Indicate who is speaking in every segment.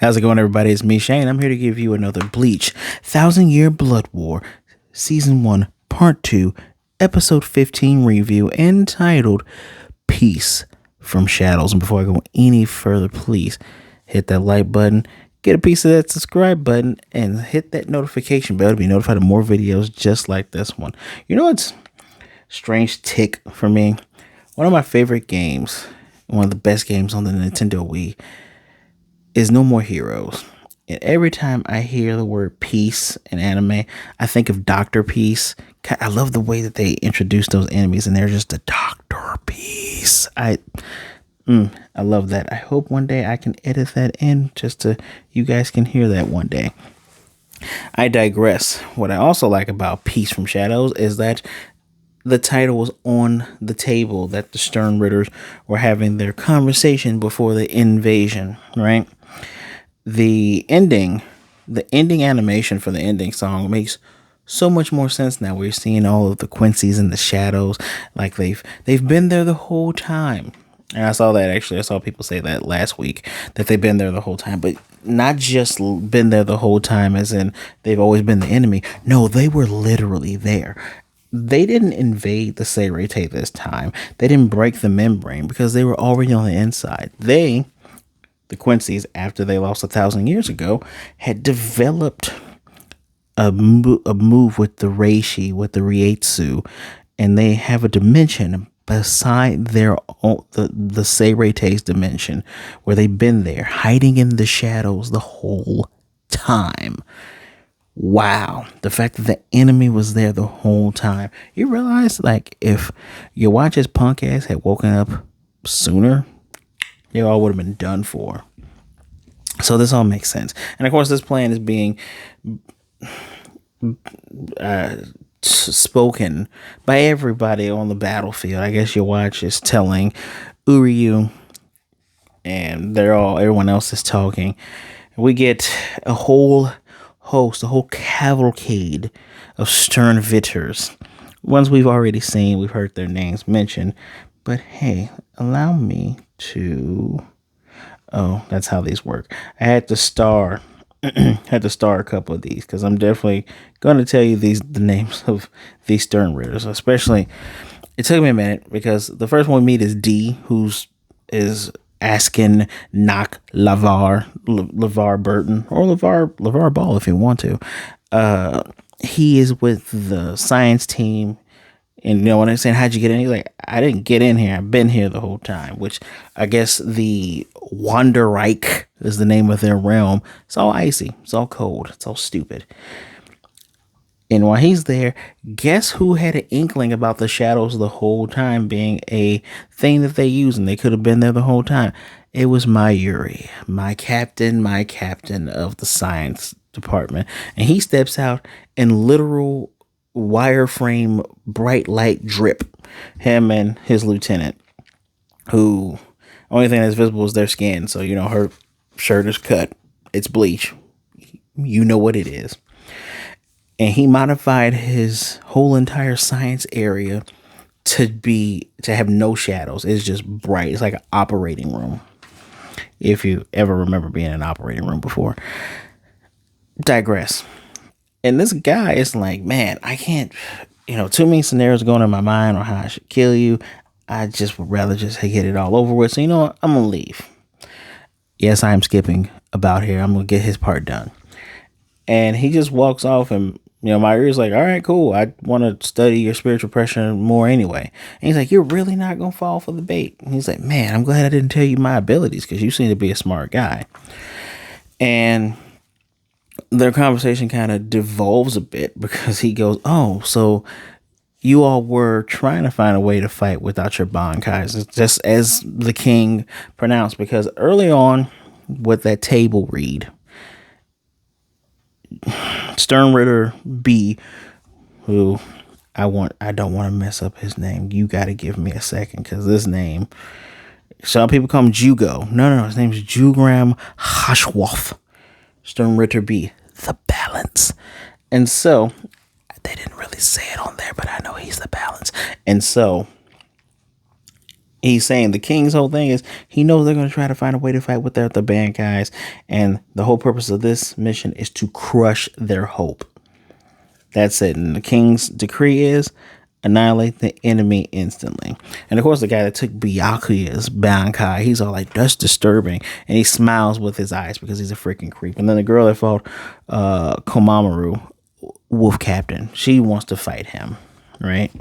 Speaker 1: How's it going, everybody? It's me, Shane. I'm here to give you another Bleach 1,000-Year Blood War Season 1, Part 2, Episode 15 review entitled Peace from Shadows. And before I go any further, please hit that like button, get a piece of that subscribe button, and hit that notification bell to be notified of more videos just like this one. You know what's strange tick for me? One of my favorite games, one of the best games on the Nintendo Wii, is No More Heroes. And every time I hear the word peace in anime, I think of Dr. Peace. I love the way that they introduce those enemies, and they're just a Dr. Peace. I love that. I hope one day I can edit that in just so you guys can hear that one day. I digress. What I also like about Peace from Shadows is that the title was on the table, that the Stern Ritters were having their conversation before the invasion, right? The ending animation for the ending song makes so much more sense now. We're seeing all of the Quincy's in the shadows, like they've been there the whole time. And I saw people say that last week, that they've been there the whole time, but not just been there the whole time as in they've always been the enemy. No, they were literally there. They didn't invade the Seireitei this time. They didn't break the membrane because they were already on the inside. The Quincy's, after they lost 1,000 years ago, had developed a move with the Reishi, with the Rietsu, and they have a dimension beside their own, the Seireitei's dimension, where they've been there, hiding in the shadows the whole time. Wow, the fact that the enemy was there the whole time. You realize, like, if Yhwach's punk ass had woken up sooner, they all would have been done for. So this all makes sense. And of course, this plan is being spoken by everybody on the battlefield. I guess Yhwach is telling Uryu, and everyone else is talking. We get a whole cavalcade of Stern Ritters. Ones we've already seen, we've heard their names mentioned. But hey, allow me to... Oh, that's how these work. I had to star a couple of these because I'm definitely going to tell you the names of these Stern Ritters. Especially, it took me a minute because the first one we meet is D, is asking Knock LeVar Burton, or LeVar Ball if you want to. He is with the science team. And you know, when I'm saying, how'd you get in? He's like, I didn't get in here. I've been here the whole time. Which I guess the Wanderreich is the name of their realm. It's all icy. It's all cold. It's all stupid. And while he's there, guess who had an inkling about the shadows the whole time being a thing that they use, and they could have been there the whole time? It was Mayuri, my captain of the science department. And he steps out in literal wireframe bright light drip, him and his lieutenant, who only thing that's visible is their skin. So, you know, her shirt is cut. It's Bleach. You know what it is. And he modified his whole entire science area to have no shadows. It's just bright. It's like an operating room. If you ever remember being in an operating room before. Digress. And this guy is like, man, I can't, too many scenarios going in my mind on how I should kill you. I just would rather just get it all over with. So, you know what? I'm going to leave. Yes, I am skipping about here. I'm going to get his part done. And he just walks off, and, my ear's like, all right, cool. I want to study your spiritual pressure more anyway. And he's like, you're really not going to fall for the bait. And he's like, man, I'm glad I didn't tell you my abilities because you seem to be a smart guy. And their conversation kind of devolves a bit because he goes, oh, so you all were trying to find a way to fight without your Bankais, just as the king pronounced. Because early on with that table read, Stern Ritter B, who I don't want to mess up his name. You got to give me a second because this name, some people call him Jugo. No, his name is Jugram Hashwoth. Stern Ritter B, the balance. And so, they didn't really say it on there, but I know he's the balance. And so, he's saying the king's whole thing is he knows they're going to try to find a way to fight without the bad guys, and the whole purpose of this mission is to crush their hope. That's it. And the king's decree is annihilate the enemy instantly. And of course, the guy that took Byakuya's Bankai, he's all like, that's disturbing. And he smiles with his eyes because he's a freaking creep. And then the girl that fought Komamaru, Wolf Captain, she wants to fight him, right?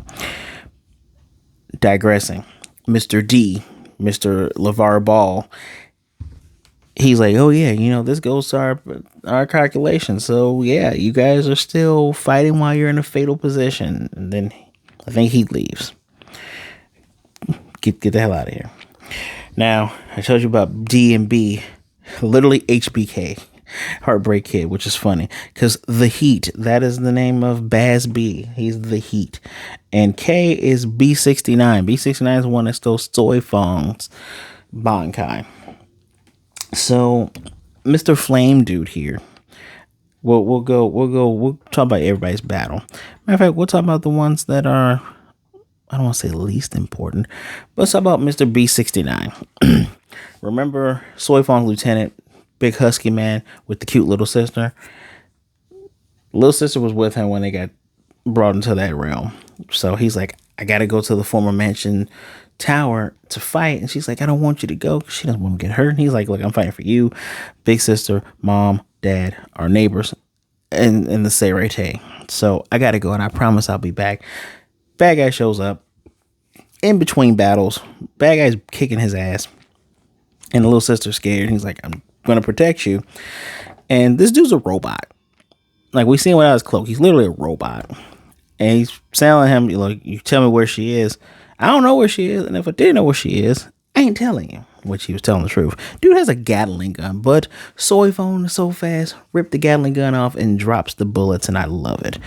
Speaker 1: Digressing. Mr. D, Mr. LeVar Ball, he's like, oh yeah, this goes to our calculations. So yeah, you guys are still fighting while you're in a fatal position. And then I think he leaves. Get the hell out of here. Now, I told you about D and B, literally HBK, Heartbreak Kid, which is funny because the Heat, that is the name of Baz B. He's the Heat. And K is B69. B69 is the one that stole Soi Fon's Bankai. So, Mr. Flame Dude here. We'll talk about everybody's battle. Matter of fact, we'll talk about the ones that are, I don't want to say least important, but let's talk about Mr. B69. Remember Soi Fon's lieutenant, big husky man with the cute little sister? Little sister was with him when they got brought into that realm. So he's like, I got to go to the former mansion tower to fight. And she's like, I don't want you to go because she doesn't want to get hurt. And he's like, look, I'm fighting for you, big sister, mom, dad, our neighbors, and the Seireitei. So I got to go, and I promise I'll be back. Bad guy shows up in between battles. Bad guy's kicking his ass, and the little sister's scared. He's like, I'm going to protect you. And this dude's a robot. Like, we seen without his cloak. He's literally a robot. And he's telling him, you tell me where she is. I don't know where she is. And if I did know where she is, I ain't telling you. Which he was telling the truth. Dude has a Gatling gun, but Soi Fon is so fast, ripped the Gatling gun off and drops the bullets, and I love it.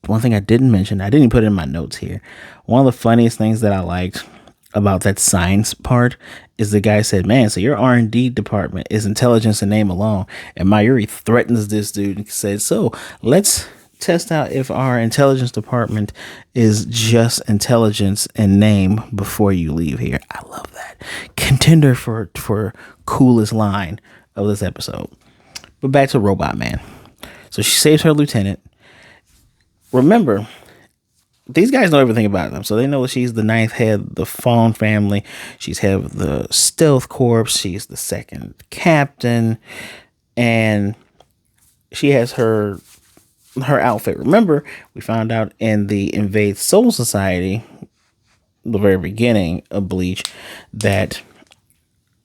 Speaker 1: One thing I didn't mention, I didn't put it in my notes here. One of the funniest things that I liked about that science part is the guy said, man, so your R&D department is intelligence in name alone. And Mayuri threatens this dude and said, so let's test out if our intelligence department is just intelligence in name before you leave here. I love that. Contender for coolest line of this episode. But back to Robot Man. So she saves her lieutenant. Remember, these guys know everything about them. So they know that she's the ninth head of the Fawn family. She's head of the Stealth Corps. She's the second captain. And she has her outfit. Remember, we found out in the Invade Soul Society, the very beginning of Bleach, that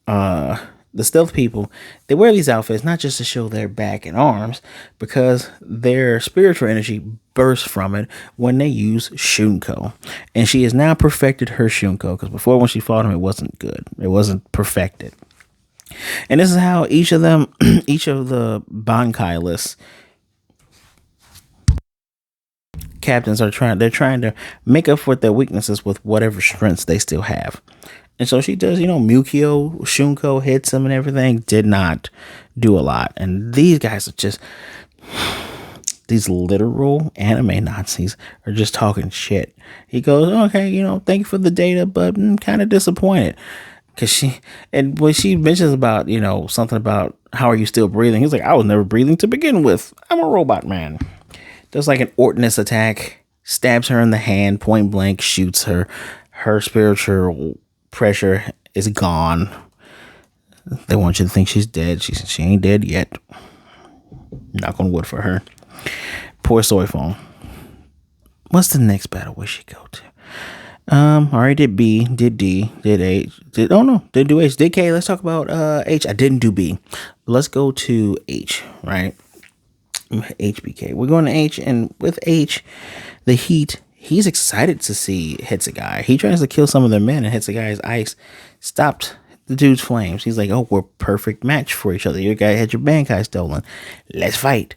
Speaker 1: the stealth people, they wear these outfits not just to show their back and arms, because their spiritual energy bursts from it when they use Shunko. And she has now perfected her Shunko, because before, when she fought him, it wasn't good. It wasn't perfected. And this is how each of them, each of the Bankai lists captains are trying to make up for their weaknesses with whatever strengths they still have. And so she does, Mukio, Shunko hits him and everything, did not do a lot. And these guys are just, these literal anime Nazis are just talking shit. He goes, okay, thank you for the data, but I'm kind of disappointed. Cause when she mentions about, something about how are you still breathing? He's like, I was never breathing to begin with. I'm a robot man. Does like an Ortness attack, stabs her in the hand, point blank, shoots her. Her spiritual pressure is gone. They want you to think she's dead. She ain't dead yet. Knock on wood for her. Poor Soi Fon. What's the next battle we should go to? Already did B, did D, did H, didn't do H, did K. Let's talk about H. I didn't do B. Let's go to H, right? HBK. We're going to H, and with H, the Heat, he's excited to see Hitsugaya. He tries to kill some of their men, and Hitsugaya's ice stopped the dude's flames. He's like, oh, we're perfect match for each other. Your guy had your Bankai stolen. Let's fight.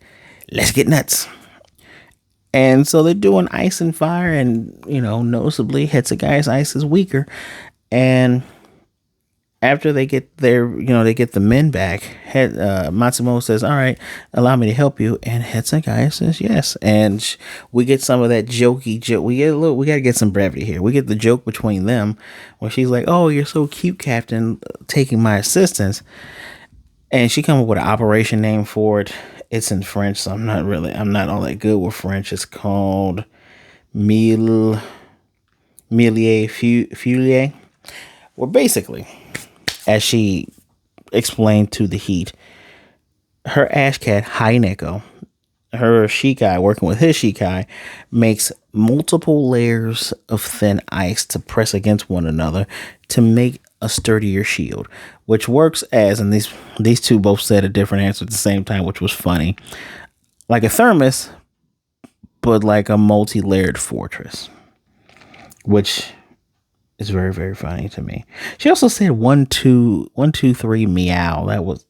Speaker 1: Let's get nuts. And so they're doing ice and fire, and, noticeably, Hitsugaya's ice is weaker. And After they get their, they get the men back, Matsumoto says, all right, allow me to help you. And Hitsugaya says yes. And we get some of that jokey joke. We got to get some brevity here. We get the joke between them where she's like, oh, you're so cute, Captain, taking my assistance. And she comes up with an operation name for it. It's in French, so I'm not all that good with French. It's called Millier Fulier. Well, basically, as she explained to the Heat, her Ash Cat, Haineko, her Shikai, working with his Shikai, makes multiple layers of thin ice to press against one another to make a sturdier shield, which works as, and these two both said a different answer at the same time, which was funny, like a thermos, but like a multi-layered fortress, which is very, very funny to me. She also said 1, 2, 1, 2, 3 meow. That was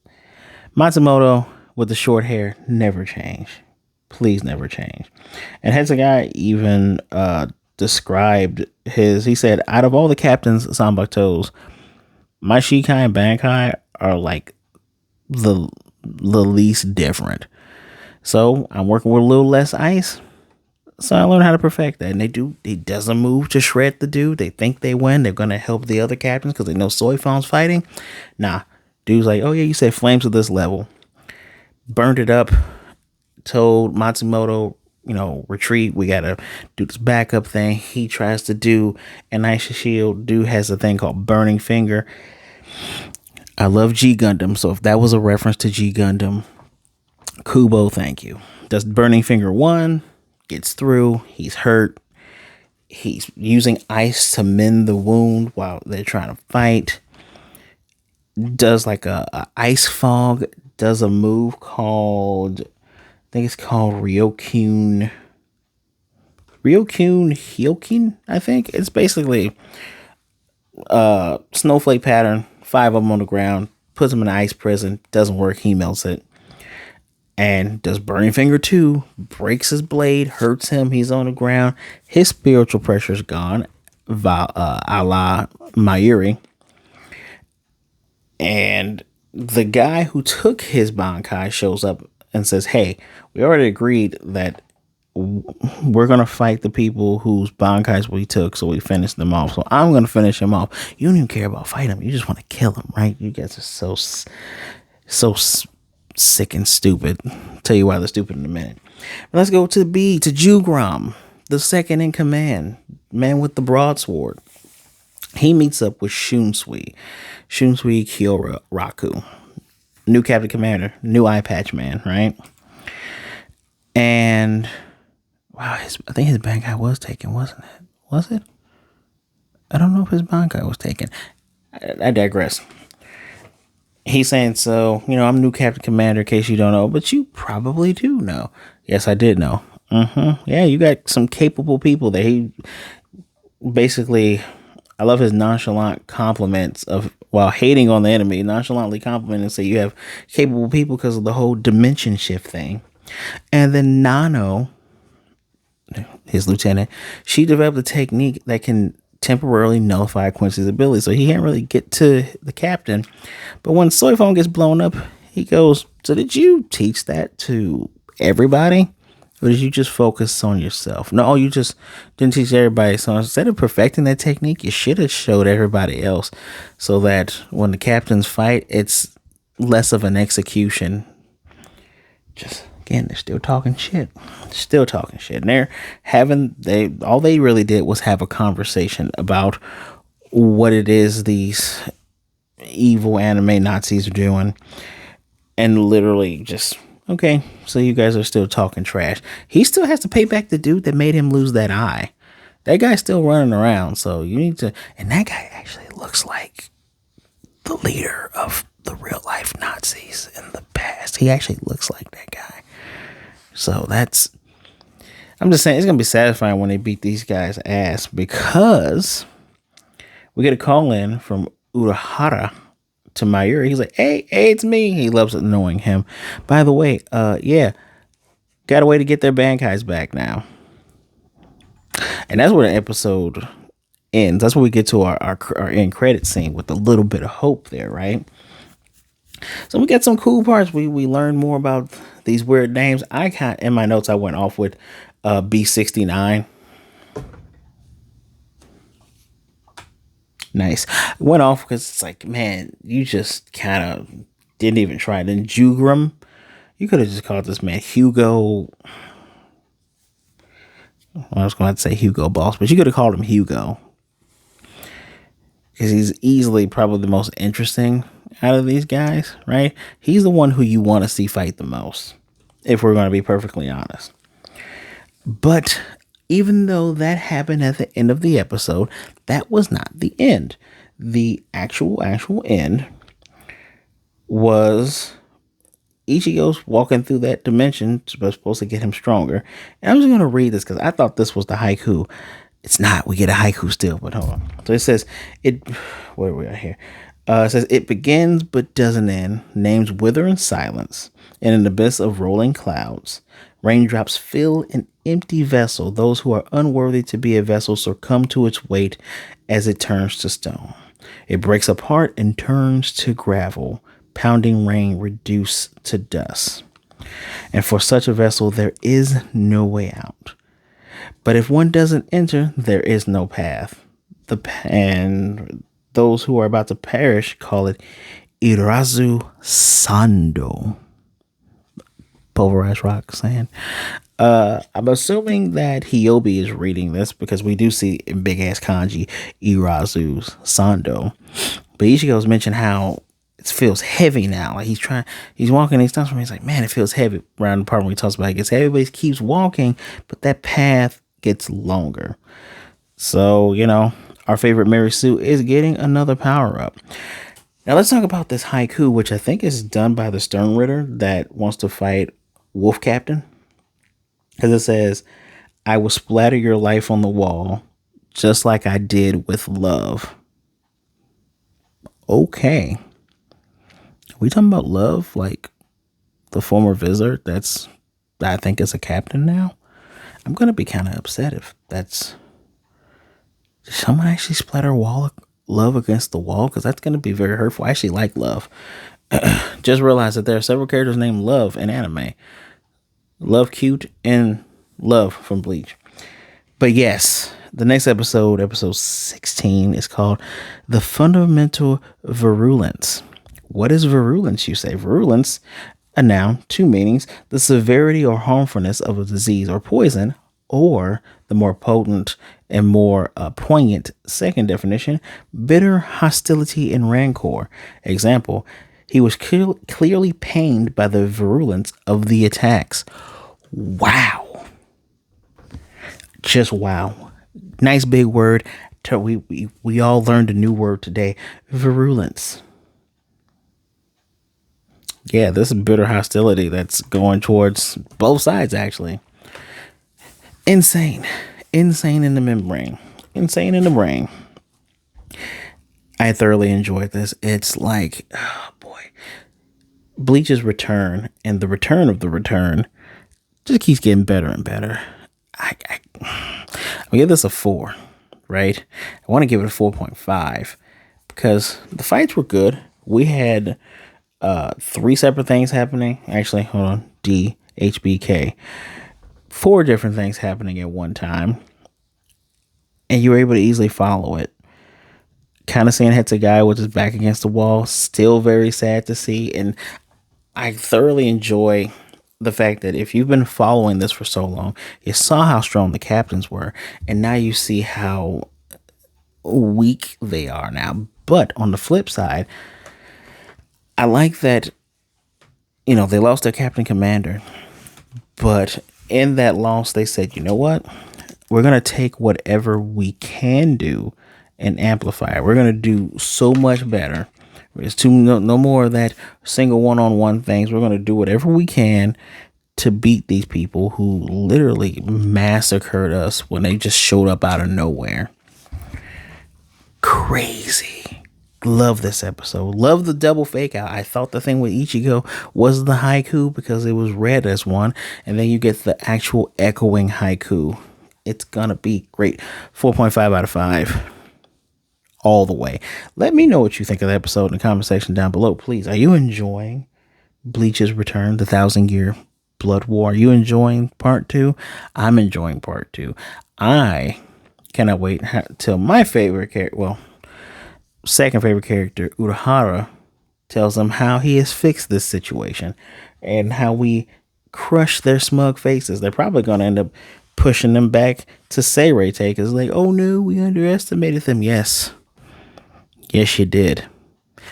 Speaker 1: Matsumoto with the short hair. Never change. Please never change. And Hitsugaya even described he said, out of all the captains Sanbakuto's, my Shikai and Bankai are like the least different. So I'm working with a little less ice. So I learned how to perfect that. And it doesn't move to shred the dude. They think they win. They're going to help the other captains because they know Soi Fon's fighting. Nah. Dude's like, oh yeah, you said flames at this level. Burned it up. Told Matsumoto, retreat. We got to do this backup thing. He tries to do an ice shield. Dude has a thing called Burning Finger. I love G Gundam. So if that was a reference to G Gundam, Kubo, thank you. Does Burning Finger 1. Gets through. He's hurt. He's using ice to mend the wound while they're trying to fight. Does like a ice fog. Does a move called, I think it's called Ryokun Hyokin, I think. It's basically a snowflake pattern, 5 of them on the ground, puts them in an ice prison, doesn't work, he melts it. And does Burning Finger 2, breaks his blade, hurts him, he's on the ground, his spiritual pressure is gone, a la Mayuri. And the guy who took his Bankai shows up and says, hey, we already agreed that we're going to fight the people whose Bankais we took, so we finished them off. So I'm going to finish him off. You don't even care about fighting him. You just want to kill him, right? You guys are so sick and stupid. I'll tell you why they're stupid in a minute. But let's go to Jugram, the second in command, man with the broadsword. He meets up with Shunsui Kyoraku, new captain commander, new eye patch man, right? And wow, I think his Bankai was taken, wasn't it? Was it? I don't know if his Bankai was taken. I digress. He's saying, so, I'm new captain commander in case you don't know, but you probably do know. Yes, I did know. Yeah, you got some capable people that he basically, I love his nonchalant compliments of, while hating on the enemy, nonchalantly compliment and say you have capable people because of the whole dimension shift thing. And then Nano, his lieutenant, she developed a technique that can temporarily nullify Quincy's ability, so he can't really get to the captain. But when Soi Fon gets blown up, he goes, so did you teach that to everybody? Or did you just focus on yourself? No, you just didn't teach everybody. So instead of perfecting that technique, you should have showed everybody else so that when the captains fight, it's less of an execution. Just, again, they're still talking shit. And all they really did was have a conversation about what it is these evil anime Nazis are doing. And literally just, okay, so you guys are still talking trash. He still has to pay back the dude that made him lose that eye. That guy's still running around, so you need to, and that guy actually looks like the leader of the real life Nazis in the past. He actually looks like that guy. So I'm just saying, it's going to be satisfying when they beat these guys' ass, because we get a call in from Urahara to Mayuri. He's like, hey, it's me. He loves annoying him. By the way, yeah, got a way to get their Bankais back now. And that's where the episode ends. That's where we get to our end credit scene with a little bit of hope there, right? So we get some cool parts. We learn more about these weird names. In my notes I went off with B69. Nice. Went off because it's like, man, you just kind of didn't even try. Then Jugram, you could have just called this man Hugo. Well, I was going to say Hugo Boss, but you could have called him Hugo because he's easily probably the most interesting out of these guys, right? He's the one who you want to see fight the most, if we're going to be perfectly honest. But even though that happened at the end of the episode, that was not the end. The actual end was Ichigo's walking through that dimension, supposed to get him stronger. And I'm just going to read this because I thought this was the haiku. It's not. We get a haiku still, but hold on. So it says, where are we at here? It says, it begins but doesn't end. Names wither in silence. In an abyss of rolling clouds. Raindrops fill an empty vessel. Those who are unworthy to be a vessel succumb to its weight as it turns to stone. It breaks apart and turns to gravel. Pounding rain reduced to dust. And for such a vessel, there is no way out. But if one doesn't enter, there is no path. And those who are about to perish call it Irazu Sando. Pulverized rock sand. I'm assuming that Hyobi is reading this because we do see in big ass kanji Irazu's Sando. But Ichigo's mentioned how it feels heavy now. Like he's walking, he stops for me. He's like, man, it feels heavy. Around the part where he talks about it gets heavy, but he keeps walking, but that path gets longer. So, our favorite Mary Sue is getting another power up. Now let's talk about this haiku, which I think is done by the Stern Ritter that wants to fight Wolf Captain. Because it says, I will splatter your life on the wall, just like I did with love. Okay. Are we talking about love? Like the former visitor I think is a captain now? I'm going to be kind of upset if that's... Did someone actually splatter love against the wall? Because that's going to be very hurtful. I actually like Love. Just realized that there are several characters named Love in anime. Love Cute and Love from Bleach. But yes, the next episode 16, is called The Fundamental Virulence. What is virulence, you say? Virulence, a noun, two meanings: the severity or harmfulness of a disease or poison, or the more potent and more poignant second definition, bitter hostility and rancor. Example, he was clearly pained by the virulence of the attacks. Wow. Just wow. Nice big word. We all learned a new word today. Virulence. Yeah, this is bitter hostility that's going towards both sides, actually. Insane in the membrane. Insane in the brain. I thoroughly enjoyed this. It's like, oh boy, Bleach's return and the return of the return just keeps getting better and better. I give this a 4, right? I want to give it a 4.5 because the fights were good. We had 3 separate things happening. Actually, hold on. DHBK. 4 different things happening at one time. And you were able to easily follow it. Kind of seeing Hitsugaya with his back against the wall. Still very sad to see. And I thoroughly enjoy the fact that if you've been following this for so long, you saw how strong the captains were. And now you see how weak they are now. But on the flip side, I like that, they lost their captain commander. But in that loss, they said, you know what? We're going to take whatever we can do and amplify it. We're going to do so much better. There's no more of that single one-on-one things. We're going to do whatever we can to beat these people who literally massacred us when they just showed up out of nowhere. Crazy. Love this episode. Love the double fake out. I thought the thing with Ichigo was the haiku because it was read as one, and then you get the actual echoing haiku. It's gonna be great. 4.5 out of 5. all the way. Let me know what you think of the episode in the comment section down below, please. Are you enjoying Bleach's return, the 1,000-year blood war? Are you enjoying part 2? I'm enjoying part 2. I cannot wait till my favorite character, well, second favorite character, Urahara, tells them how he has fixed this situation and how we crush their smug faces. They're probably going to end up pushing them back to Seireitei because like, oh no, we underestimated them. Yes, you did.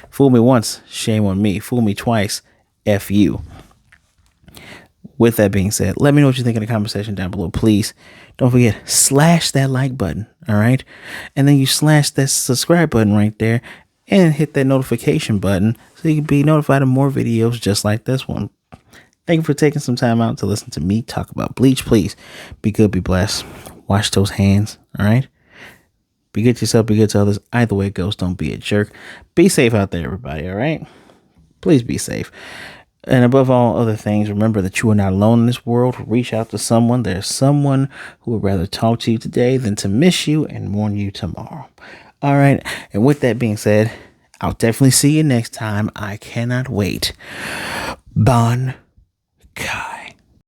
Speaker 1: Fool me once, shame on me. Fool me twice, F you. With that being said, let me know what you think in the comment section down below, please. Don't forget, slash that like button, all right? And then you slash that subscribe button right there and hit that notification button so you can be notified of more videos just like this one. Thank you for taking some time out to listen to me talk about Bleach. Please be good, be blessed. Wash those hands, all right? Be good to yourself, be good to others. Either way it goes, don't be a jerk. Be safe out there, everybody, all right? Please be safe. And above all other things, remember that you are not alone in this world. Reach out to someone. There's someone who would rather talk to you today than to miss you and mourn you tomorrow. All right. And with that being said, I'll definitely see you next time. I cannot wait. Bon